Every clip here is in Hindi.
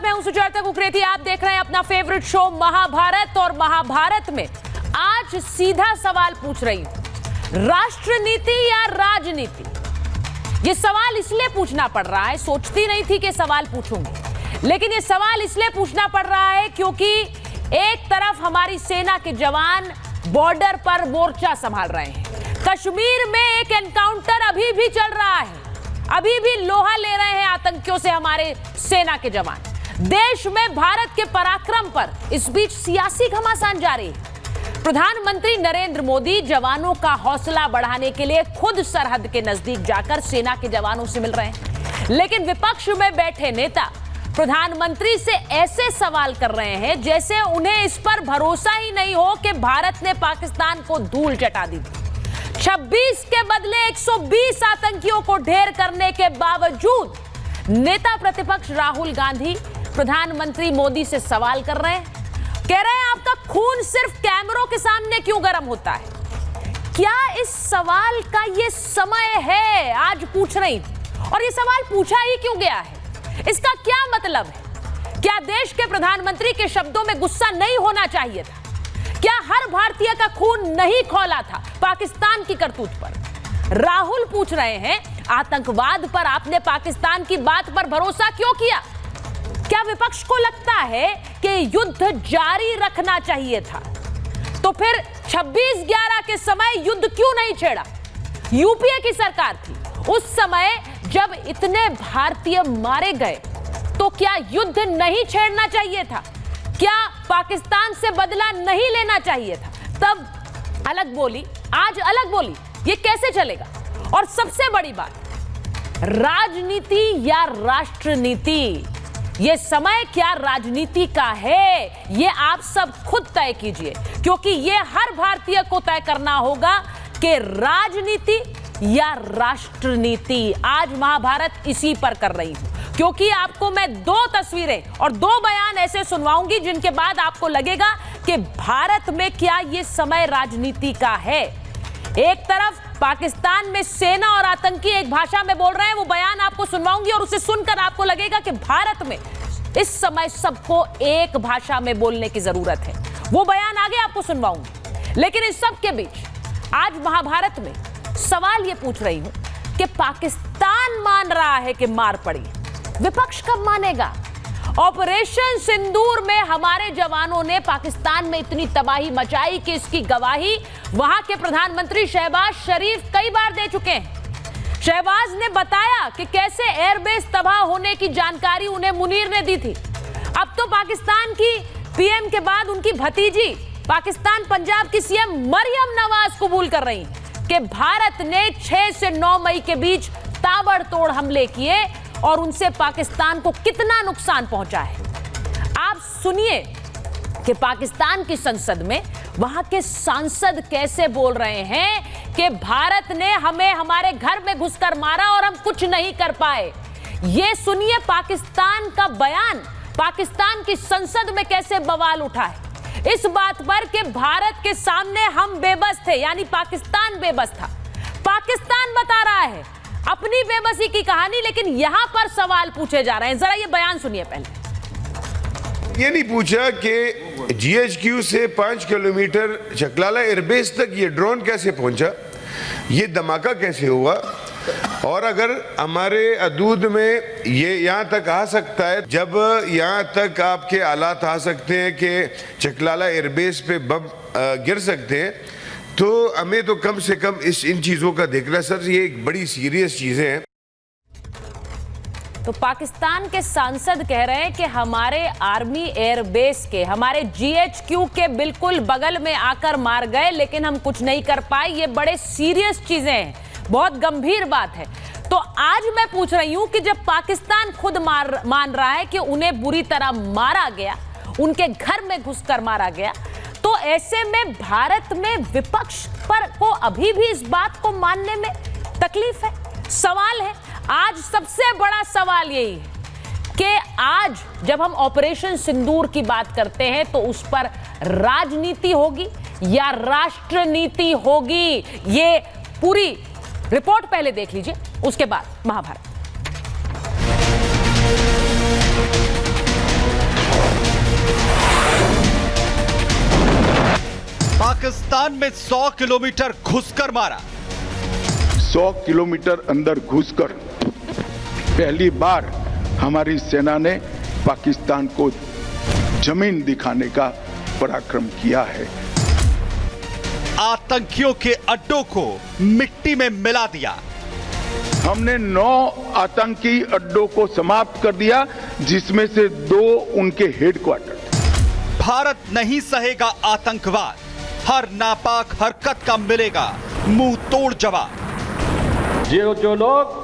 मैं हूं सुजाता कुकरेती। आप देख रहे हैं अपना फेवरेट शो महाभारत। और महाभारत में आज सीधा सवाल पूछ रही हूं, राष्ट्रनीति या राजनीति? ये सवाल इसलिए पूछना पड़ रहा है, सोचती नहीं थी कि सवाल पूछूंगी, लेकिन ये सवाल इसलिए पूछना पड़ रहा है क्योंकि एक तरफ हमारी सेना के जवान बॉर्डर पर मोर्चा संभाल रहे हैं, कश्मीर में एक एनकाउंटर अभी भी चल रहा है, अभी भी लोहा ले रहे हैं आतंकियों से हमारे सेना के जवान। देश में भारत के पराक्रम पर इस बीच सियासी घमासान जारी है। प्रधानमंत्री नरेंद्र मोदी जवानों का हौसला बढ़ाने के लिए खुद सरहद के नजदीक जाकर सेना के जवानों से मिल रहे हैं, लेकिन विपक्ष में बैठे नेता प्रधानमंत्री से ऐसे सवाल कर रहे हैं जैसे उन्हें इस पर भरोसा ही नहीं हो कि भारत ने पाकिस्तान को धूल चटा दी। 26 के बदले 120 आतंकियों को ढेर करने के बावजूद नेता प्रतिपक्ष राहुल गांधी प्रधानमंत्री मोदी से सवाल कर रहे हैं, कह रहे हैं आपका खून सिर्फ कैमरों के सामने क्यों गर्म होता है? क्या इस सवाल का ये समय है? आज पूछ रही थी। और ये सवाल पूछा ही क्यों गया है? इसका क्या मतलब है? क्या देश के प्रधानमंत्री के शब्दों में गुस्सा नहीं होना चाहिए था? क्या हर भारतीय का खून नहीं खौला था पाकिस्तान की करतूत पर? राहुल पूछ रहे हैं, आतंकवाद पर आपने पाकिस्तान की बात पर भरोसा क्यों किया? क्या विपक्ष को लगता है कि युद्ध जारी रखना चाहिए था? तो फिर 26/11 के समय युद्ध क्यों नहीं छेड़ा? यूपीए की सरकार थी उस समय जब इतने भारतीय मारे गए, तो क्या युद्ध नहीं छेड़ना चाहिए था? क्या पाकिस्तान से बदला नहीं लेना चाहिए था? तब अलग बोली, आज अलग बोली, ये कैसे चलेगा? और सबसे बड़ी बात, राजनीति या राष्ट्रनीति? ये समय क्या राजनीति का है? ये आप सब खुद तय कीजिए, क्योंकि ये हर भारतीय को तय करना होगा कि राजनीति या राष्ट्रनीति। आज महाभारत इसी पर कर रही हूं, क्योंकि आपको मैं 2 तस्वीरें और 2 बयान ऐसे सुनवाऊंगी जिनके बाद आपको लगेगा कि भारत में क्या ये समय राजनीति का है। एक तरफ पाकिस्तान में सेना और आतंकी एक भाषा में बोल रहे हैं, वो बयान आपको सुनवाऊंगी और उसे सुनकर आपको लगेगा कि भारत में इस समय सबको एक भाषा में बोलने की जरूरत है। वो बयान आगे आपको सुनवाऊंगी, लेकिन इस सब के बीच आज महाभारत में सवाल ये पूछ रही हूं कि पाकिस्तान मान रहा है कि मार पड़ी, विपक्ष कब मानेगा? ऑपरेशन सिंदूर में हमारे जवानों ने पाकिस्तान में इतनी तबाही मचाई कि इसकी गवाही वहां के प्रधानमंत्री शहबाज शरीफ कई बार दे चुके हैं। शहबाज ने बताया कि कैसे एयरबेस तबाह होने की जानकारी उन्हें मुनीर ने दी थी। अब तो पाकिस्तान की पीएम के बाद उनकी भतीजी पाकिस्तान पंजाब की सीएम मरियम नवाज कबूल कर रही हैं कि भारत ने 6 से 9 मई के बीच ताबड़तोड़ हमले किए और उनसे पाकिस्तान को कितना नुकसान पहुंचा है। आप सुनिए कि पाकिस्तान की संसद में वहां के सांसद कैसे बोल रहे हैं कि भारत ने हमें हमारे घर में घुसकर मारा और हम कुछ नहीं कर पाए। ये सुनिए पाकिस्तान का बयान, पाकिस्तान की संसद में कैसे बवाल उठा है इस बात पर कि भारत के सामने हम बेबस थे, यानी पाकिस्तान बेबस था। पाकिस्तान बता रहा है अपनी बेबसी की कहानी, लेकिन यहां पर सवाल पूछे जा रहे हैं। जरा ये बयान सुनिए पहले। ये नहीं पूछा कि जीएचक्यू से 5 किलोमीटर चकलाला एयरबेस तक ये ड्रोन कैसे पहुंचा, ये धमाका कैसे हुआ, और अगर हमारे हदूद में ये यहाँ तक आ सकता है, जब यहाँ तक आपके हालात आ सकते हैं कि चकलाला एयरबेस पे बम गिर सकते हैं, तो हमें तो कम से कम इन चीज़ों का देखना। सर ये एक बड़ी सीरियस चीज़ें हैं। तो पाकिस्तान के सांसद कह रहे हैं कि हमारे आर्मी एयरबेस के, हमारे जीएचक्यू के बिल्कुल बगल में आकर मार गए, लेकिन हम कुछ नहीं कर पाए। ये बड़े सीरियस चीजें हैं, बहुत गंभीर बात है। तो आज मैं पूछ रही हूं कि जब पाकिस्तान खुद मान रहा है कि उन्हें बुरी तरह मारा गया, उनके घर में घुसकर मारा गया, तो ऐसे में भारत में विपक्ष पर को अभी भी इस बात को मानने में तकलीफ है, सवाल है। आज सबसे बड़ा सवाल यही है कि आज जब हम ऑपरेशन सिंदूर की बात करते हैं तो उस पर राजनीति होगी या राष्ट्रनीति होगी? ये पूरी रिपोर्ट पहले देख लीजिए, उसके बाद महाभारत। पाकिस्तान में 100 किलोमीटर घुसकर मारा। 100 किलोमीटर अंदर घुसकर पहली बार हमारी सेना ने पाकिस्तान को जमीन दिखाने का पराक्रम किया है। आतंकियों के अड्डों को मिट्टी में मिला दिया। हमने 9 आतंकी अड्डों को समाप्त कर दिया, जिसमें से 2 उनके हेडक्वार्टर। भारत नहीं सहेगा आतंकवाद, हर नापाक हरकत का मिलेगा मुंह तोड़ जवाब। जो लोग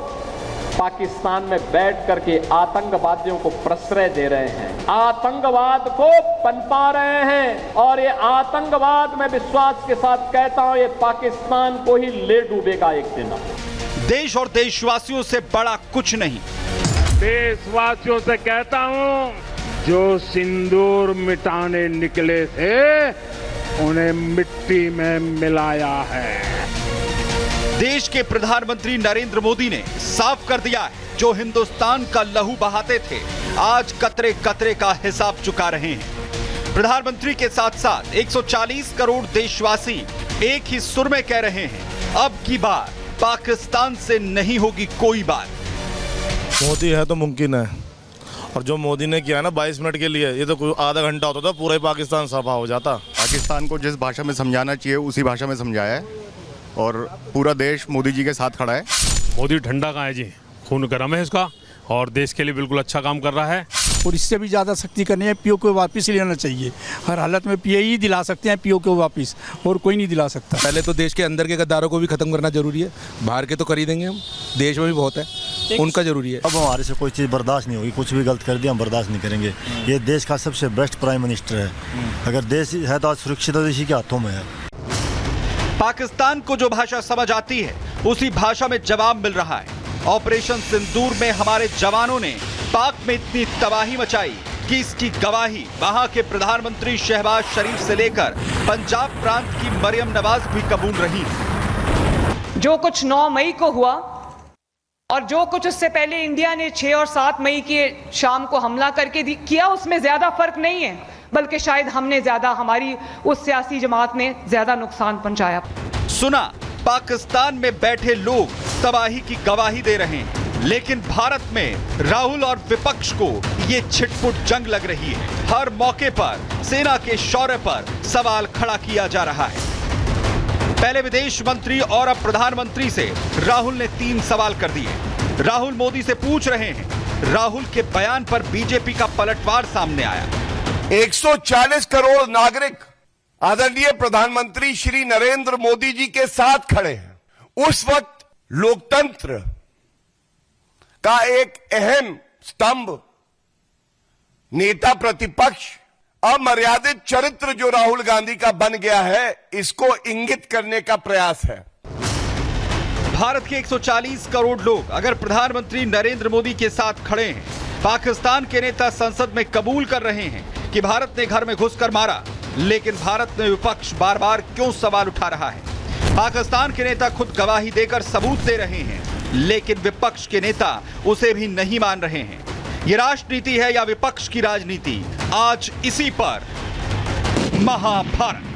पाकिस्तान में बैठ करके आतंकवादियों को प्रश्रय दे रहे हैं, आतंकवाद को पनपा रहे हैं, और ये आतंकवाद में विश्वास के साथ कहता हूं, ये पाकिस्तान को ही ले डूबेगा एक दिन। देश और देशवासियों से बड़ा कुछ नहीं। देशवासियों से कहता हूं, जो सिंदूर मिटाने निकले थे उन्हें मिट्टी में मिलाया है। देश के प्रधानमंत्री नरेंद्र मोदी ने साफ कर दिया है, जो हिंदुस्तान का लहू बहाते थे आज कतरे कतरे का हिसाब चुका रहे हैं। प्रधानमंत्री के साथ साथ 140 करोड़ देशवासी एक ही सुर में कह रहे हैं, अब की बार पाकिस्तान से नहीं होगी कोई बात। मोदी है तो मुमकिन है, और जो मोदी ने किया ना 22 मिनट के लिए, ये तो कोई आधा घंटा होता था पूरा ही पाकिस्तान सफा हो जाता। पाकिस्तान को जिस भाषा में समझाना चाहिए उसी भाषा में समझाया है, और पूरा देश मोदी जी के साथ खड़ा है। मोदी ठंडा का है जी, खून गर्म है इसका, और देश के लिए बिल्कुल अच्छा काम कर रहा है। और इससे भी ज़्यादा सख्ती करनी है, पीओ को वापस लेना चाहिए। हर हालत में पीओ ही दिला सकते हैं, पीओ को वापस, और कोई नहीं दिला सकता। पहले तो देश के अंदर के गद्दारों को भी खत्म करना जरूरी है, बाहर के तो कर ही देंगे हम, देश में भी बहुत है, उनका जरूरी है। अब हमारे से कोई चीज़ बर्दाश्त नहीं होगी, कुछ भी गलत कर दिया हम बर्दाश्त नहीं करेंगे। ये देश का सबसे बेस्ट प्राइम मिनिस्टर है, अगर देश है तो आज सुरक्षित इसी के हाथों में है। पाकिस्तान को जो भाषा समझ आती है उसी भाषा में जवाब मिल रहा है। ऑपरेशन सिंदूर में हमारे जवानों ने पाक में इतनी तबाही मचाई कि इसकी गवाही वहां के प्रधानमंत्री शहबाज शरीफ से लेकर पंजाब प्रांत की मरियम नवाज भी कबूल रही। जो कुछ 9 मई को हुआ और जो कुछ उससे पहले इंडिया ने 6 और 7 मई की शाम को हमला करके किया, उसमें ज्यादा फर्क नहीं है, बल्कि शायद हमने ज्यादा, हमारी उस सियासी जमात ने ज्यादा नुकसान पहुंचाया। सुना, पाकिस्तान में बैठे लोग तबाही की गवाही दे रहे हैं, लेकिन भारत में राहुल और विपक्ष को ये छिटपुट जंग लग रही है। हर मौके पर सेना के शौर्य पर सवाल खड़ा किया जा रहा है। पहले विदेश मंत्री और अब प्रधानमंत्री से राहुल ने 3 सवाल कर दिए। राहुल मोदी से पूछ रहे हैं, राहुल के बयान पर बीजेपी का पलटवार सामने आया। 140 करोड़ नागरिक आदरणीय प्रधानमंत्री श्री नरेंद्र मोदी जी के साथ खड़े हैं। उस वक्त लोकतंत्र का एक अहम स्तंभ, नेता प्रतिपक्ष, अमर्यादित चरित्र जो राहुल गांधी का बन गया है, इसको इंगित करने का प्रयास है। भारत के 140 करोड़ लोग अगर प्रधानमंत्री नरेंद्र मोदी के साथ खड़े हैं, पाकिस्तान के नेता संसद में कबूल कर रहे हैं कि भारत ने घर में घुसकर मारा, लेकिन भारत में विपक्ष बार बार क्यों सवाल उठा रहा है? पाकिस्तान के नेता खुद गवाही देकर सबूत दे रहे हैं, लेकिन विपक्ष के नेता उसे भी नहीं मान रहे हैं। ये राजनीति है या विपक्ष की राजनीति? आज इसी पर महाभारत।